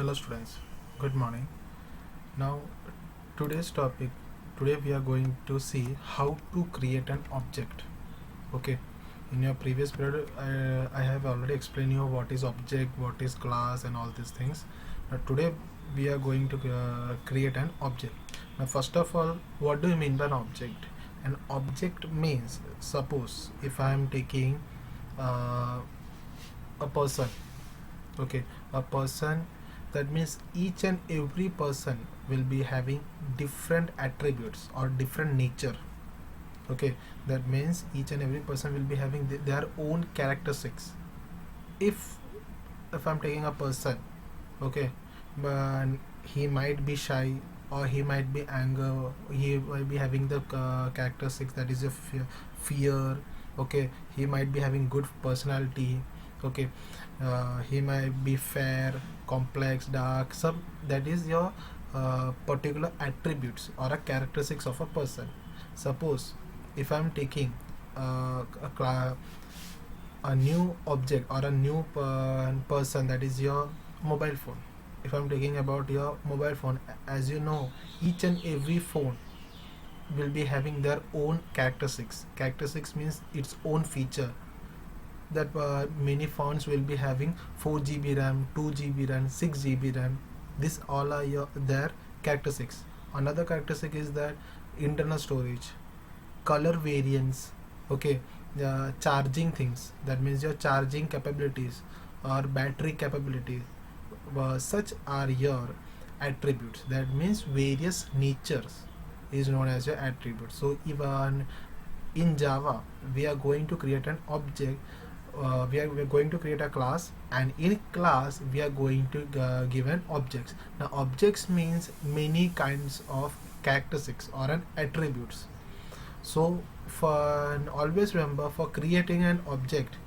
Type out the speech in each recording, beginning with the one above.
Hello students, good morning. Now today's topic, today we are going to see how to create an object. Okay, in your previous period I have already explained you what is object, what is class and all these things. Now today we are going to create an object. Now first of all, what do you mean by an object? An object means, suppose if I am taking uh, a person. Okay, a person, that means each and every person will be having different attributes or different nature. Okay, that means each and every person will be having their own characteristics. If I'm taking a person, okay, but he might be shy, or he might be anger, he might be having the characteristics, that is a fear. Okay, he might be having good personality. Okay, he might be fair, complex, dark, some, that is your particular attributes or a characteristics of a person. Suppose if I'm taking a new object or a new person, that is your mobile phone. If I'm talking about your mobile phone, as you know, each and every phone will be having their own characteristics means its own feature. That many phones will be having 4 GB RAM, 2 GB RAM, 6 GB RAM. This all are their characteristics. Another characteristic is that internal storage, color variance. Okay, charging things, that means your charging capabilities or battery capability. Such are your attributes, that means various natures is known as your attributes. So even in Java we are going to create an object, we are going to create a class, and in class we are going to give an objects. Now objects means many kinds of characteristics or an attributes. So for always remember, for creating an object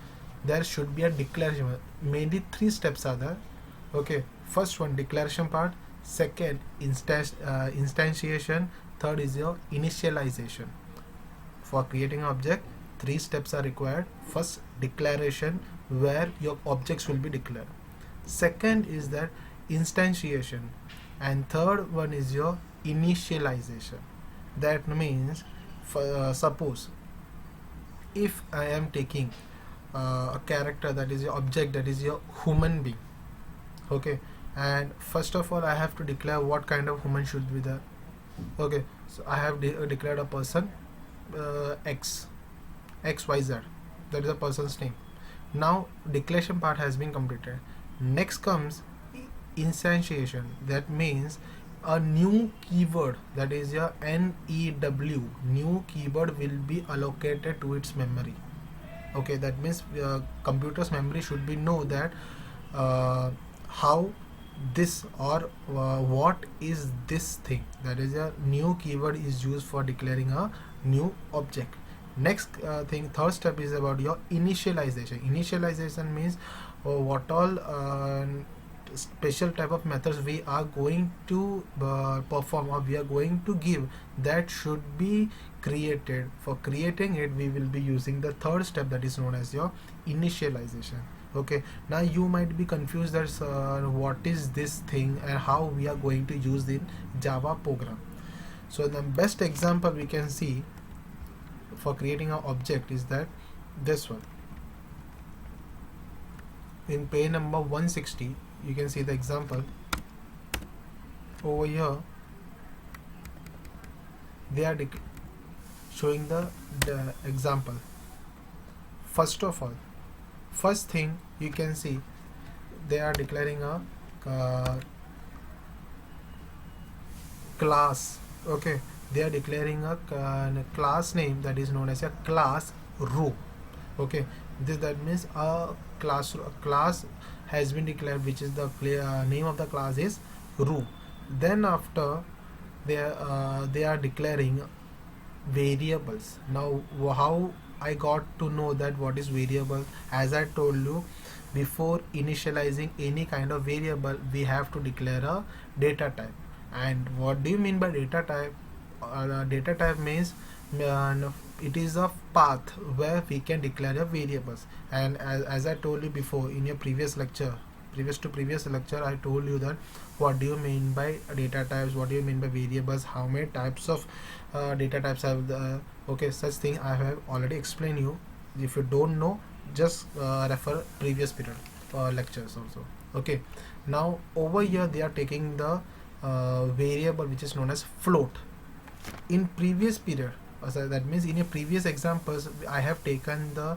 there should be a declaration. Mainly three steps are there. Okay, first one, declaration part. Second, instantiation. Third is your initialization. For creating an object, three steps are required. First, declaration, where your objects will be declared. Second is that instantiation, and third one is your initialization. That means, suppose if I am taking a character, that is your object, that is your human being. Okay, and first of all I have to declare what kind of human should be there. Okay, so I have declared a person, XYZ, that is a person's name. Now declaration part has been completed. Next comes instantiation. That means a new keyword, that is your new, new keyword will be allocated to its memory. Okay, that means computer's memory should be know that how this or what is this thing, that is a new keyword is used for declaring a new object. Next thing, third step is about your initialization. Initialization means what all special type of methods we are going to perform, or we are going to give, that should be created. For creating it we will be using the third step, that is known as your initialization. Okay, now you might be confused that what is this thing and how we are going to use in Java program. So the best example we can see for creating an object is that this one. In page number 160 you can see the example. Over here they are showing the example. First of all, first thing you can see, they are declaring a class. Okay, they are declaring a class name, that is known as a class row. Okay, that means a class has been declared, which is the name of the class is row. Then after they are declaring variables. Now how I got to know that what is variable? As I told you, before initializing any kind of variable we have to declare a data type. And what do you mean by data type? Data type means it is a path where we can declare a variables. And as I told you before in your previous lecture, previous lecture I told you that what do you mean by data types, what do you mean by variables, how many types of data types have the okay, such thing I have already explained you. If you don't know, just refer previous period lectures also. Okay, now over here they are taking the variable which is known as float. In previous period, so that means in a previous examples I have taken the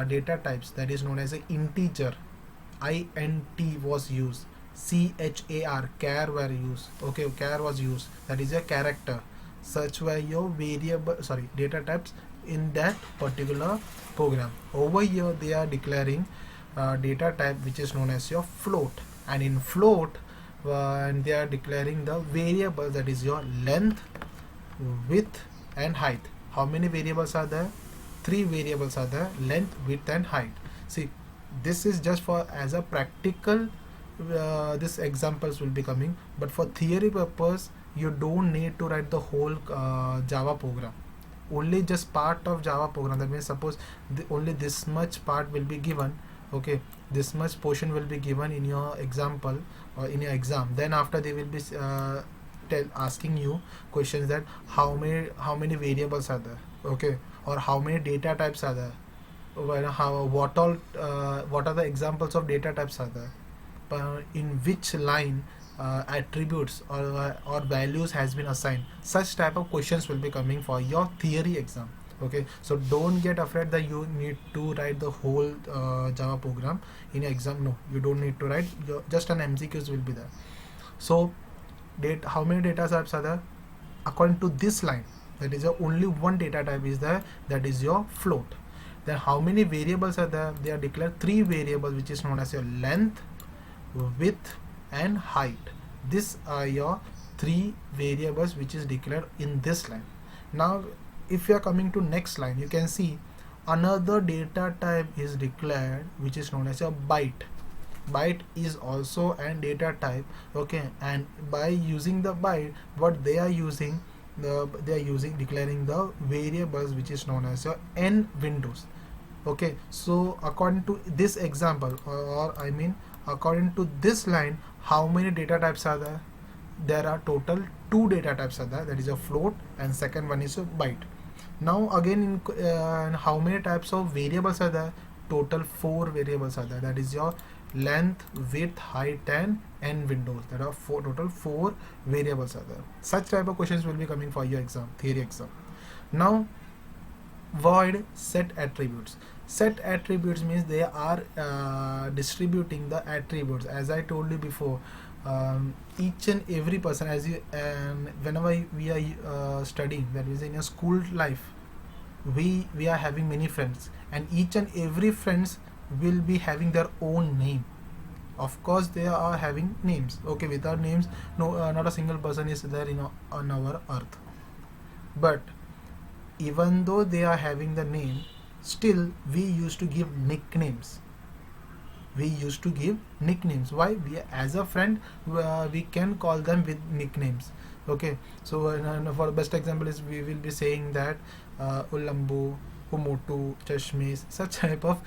data types that is known as a integer. int was used, char were used. Okay, char was used, that is a character. Such were your variable, sorry, data types in that particular program. Over here they are declaring data type which is known as your float, and in float and they are declaring the variable that is your length, width and height. How many variables are there? 3 variables are there: length, width and height. See, this is just for as a practical this examples will be coming, but for theory purpose you don't need to write the whole Java program, only just part of Java program. That means suppose only this much part will be given. Okay, this much portion will be given in your example or in your exam. Then after they will be asking you questions that how many variables are there, okay, or how many data types are there, what are the examples of data types are there, in which line attributes or values has been assigned. Such type of questions will be coming for your theory exam. Okay, so don't get afraid that you need to write the whole Java program in your exam. No, you don't need to write, just an MCQs will be there. So how many data types are there? According to this line, that is only one data type is there, that is your float. Then how many variables are there? They are declared 3 variables which is known as your length, width and height. These are your 3 variables which is declared in this line. Now if you are coming to next line, you can see another data type is declared which is known as a byte. Byte is also an data type. Okay, and by using the byte, what they are using, they are using declaring the variables which is known as your n windows. Okay, so according to this example, or I mean according to this line, how many data types are there? There are total 2 data types are there, that is a float and second one is a byte. Now again in how many types of variables are there? Total 4 variables are there, that is your length, width, height and n windows. There are total 4 variables are there. Such type of questions will be coming for your exam, theory exam. Now void set attributes. Set attributes means they are distributing the attributes. As I told you before, each and every person, as you whenever we are studying, that is in your school life, we are having many friends, and each and every friends will be having their own name. Of course they are having names. Okay, without names, no, not a single person is there on our earth. But even though they are having the name, still we used to give nicknames. Why? We, as a friend, we can call them with nicknames. Okay, so for the best example is we will be saying that Ulambu, Umotu, Chashmis, such type of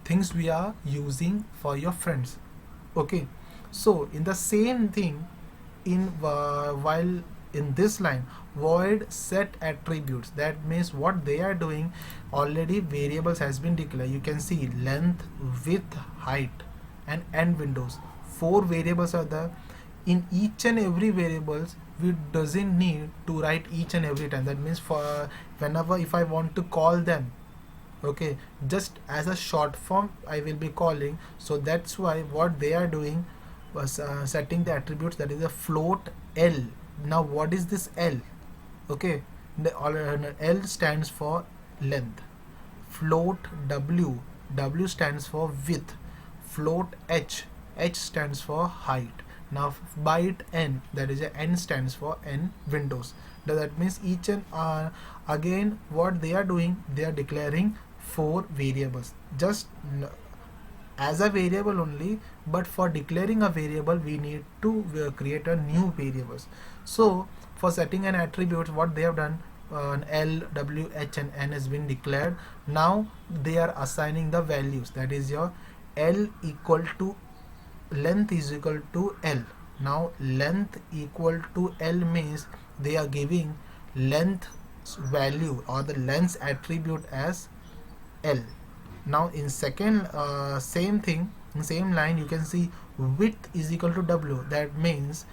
things we are using for your friends. Okay, so in the same thing, in while in this line, void set attributes, that means what they are doing, already variables has been declared. You can see length, width, height and n windows. 4 variables are there. In each and every variables, we doesn't need to write each and every time. That means for whenever if I want to call them, okay, just as a short form I will be calling. So that's why what they are doing was setting the attributes, that is a float L. Now what is this L? Okay, the L stands for length. Float W, W stands for width. Float H, H stands for height. Now byte N, that is a N stands for n windows. That means each and again what they are doing, they are declaring 4 variables just as a variable only, but for declaring a variable we need to create a new variables. So for setting an attribute, what they have done, L, W, H and N has been declared. Now they are assigning the values, that is your L equal to length is equal to L. Now length equal to L means they are giving length value or the length attribute as L. Now in second same thing, in same line you can see width is equal to W. That means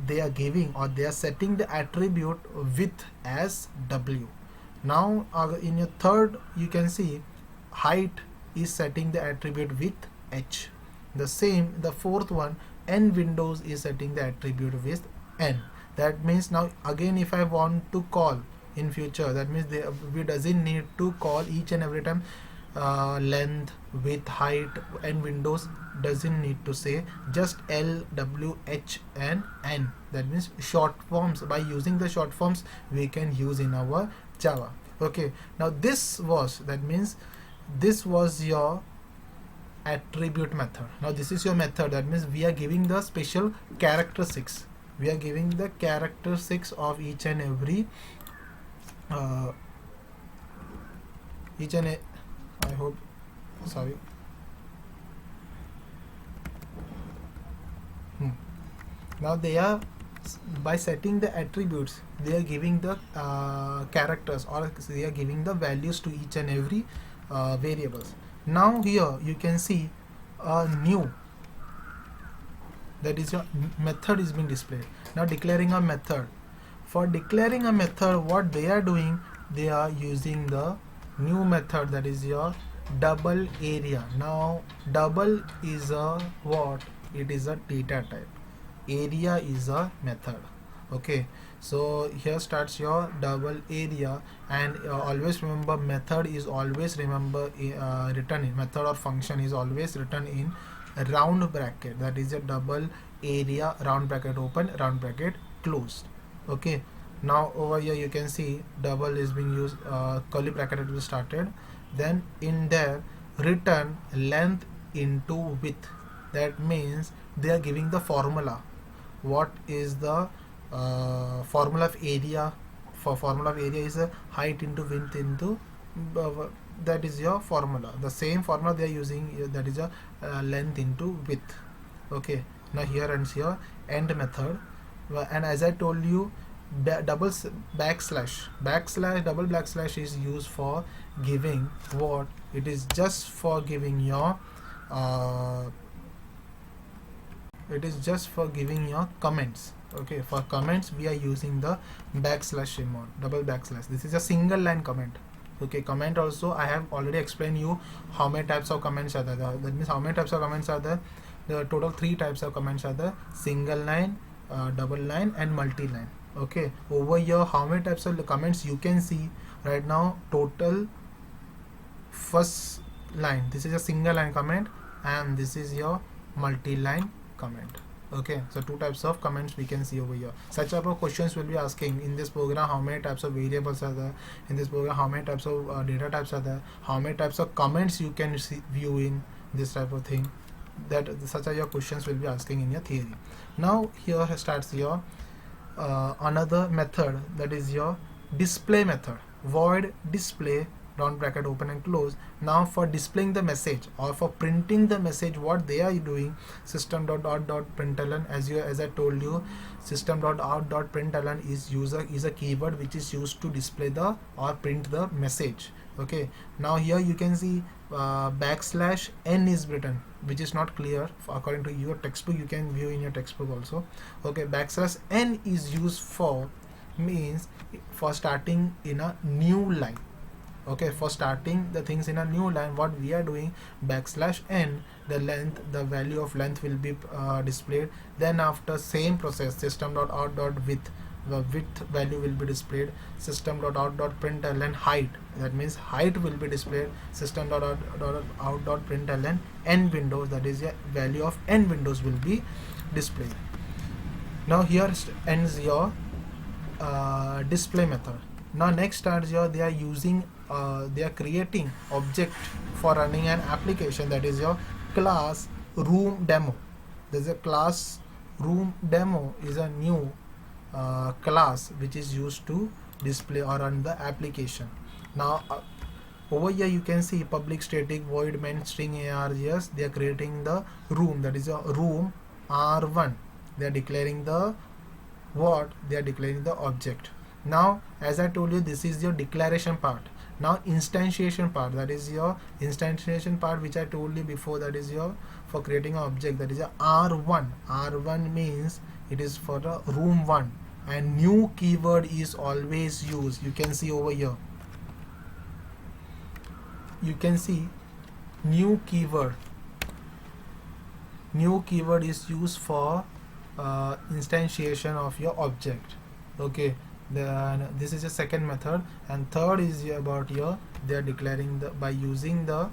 they are giving or they are setting the attribute width as W. Now in your third you can see height is setting the attribute width H. The same, the fourth one, N windows is setting the attribute with N. That means now again if I want to call in future, that means we doesn't need to call each and every time length, width, height, and windows, doesn't need to say, just L, W, H and N. That means short forms. By using the short forms we can use in our Java. Okay, now this was, that means this was your attribute method. Now this is your method, that means we are giving the special characteristics. We are giving the characteristics of each and every I hope, sorry. Now they are, by setting the attributes, they are giving the characters, or they are giving the values to each and every variables. Now here you can see a new, that is your method is being displayed. Now declaring a method. For declaring a method, what they are doing, they are using the new method, that is your double area. Now double is a what? It is a data type. Area is a method. Okay, so here starts your double area, and always remember method is always written in, method or function is always written in round bracket. That is a double area, round bracket open, round bracket closed. Okay, now over here you can see double is being used, curly bracket will be started, then in there return length into width. That means they are giving the formula. What is the formula of area? For formula of area is a height into width into that is your formula. The same formula they are using, that is a length into width. Okay, now here ends your end method. And as I told you, double backslash double backslash is used for giving what? It is just for giving your it is just for giving your comments. Okay, for comments we are using the backslash symbol, double backslash. This is a single line comment. Okay, comment also I have already explained you how many types of comments are there. That means how many types of comments are there. The total 3 types of comments are there: single line, double line and multi-line. Okay, over here how many types of comments you can see right now? Total first line, this is a single line comment, and this is your multi-line comment. Okay, so 2 types of comments we can see over here. Such type of questions will be asking in this program: how many types of variables are there? In this program, how many types of data types are there? How many types of comments you can view in this type of thing? That such are your questions will be asking in your theory. Now here starts your another method, that is your display method. Void display, round bracket open and close. Now for displaying the message or for printing the message, what they are doing, system.out.println, as I told you, system.out.println is a keyword which is used to display the or print the message. Okay, now here you can see backslash n is written, which is not clear according to your textbook. You can view in your textbook also. Okay, backslash n is used for, means for starting in a new line. Okay, for starting the things in a new line, what we are doing, backslash n, the length, the value of length will be displayed. Then after same process, system.out.width, the width value will be displayed. System.out.println height, that means height will be displayed. System.out.println n windows, that is the value of n windows will be displayed. Now here ends your display method. Now next starts your, they are using they are creating object for running an application, that is your class room demo. There's a class room demo is a new class which is used to display or run the application. Now over here you can see public static void main string args. They are creating the room, that is a room r1. They are declaring the what? They are declaring the object. Now as I told you, this is your declaration part. Now instantiation part, that is your instantiation part which I told you before, that is your for creating an object, that is a r1. R1 means it is for the room 1, and new keyword is always used. You can see over here, you can see new keyword is used for instantiation of your object. Okay, then this is a second method, and third is about your, they are declaring the by using the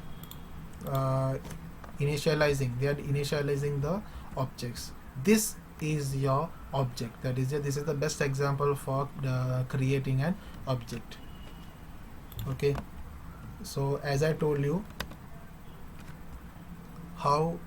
initializing, they are initializing the objects. This is your object, that is this is the best example for creating an object. Okay, so as I told you how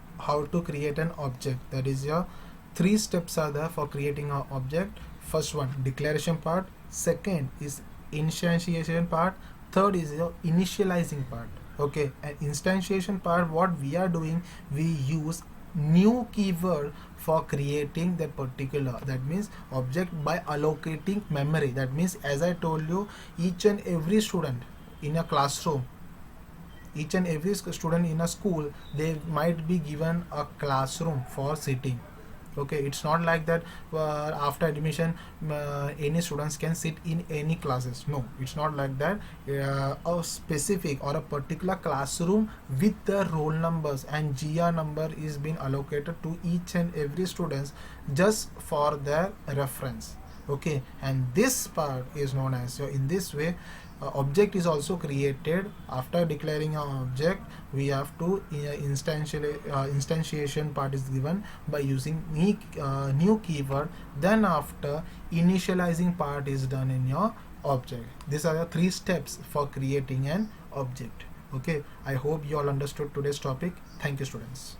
to create an object, that is your 3 steps are there for creating an object. First one, declaration part. Second is instantiation part. Third is your initializing part. Okay, and instantiation part, what we are doing, we use new keyword for creating that particular, that means object, by allocating memory. That means as I told you, each and every student in a classroom, each and every student in a school, they might be given a classroom for sitting. Okay, it's not like that after admission any students can sit in any classes. No, it's not like that. A specific or a particular classroom with the roll numbers and GR number is being allocated to each and every students just for their reference. Okay, and this part is known as, so in this way object is also created. After declaring an object, we have to instantiation part is given by using new keyword. Then after, initializing part is done in your object. These are the 3 steps for creating an object. Okay, I hope you all understood today's topic. Thank you, students.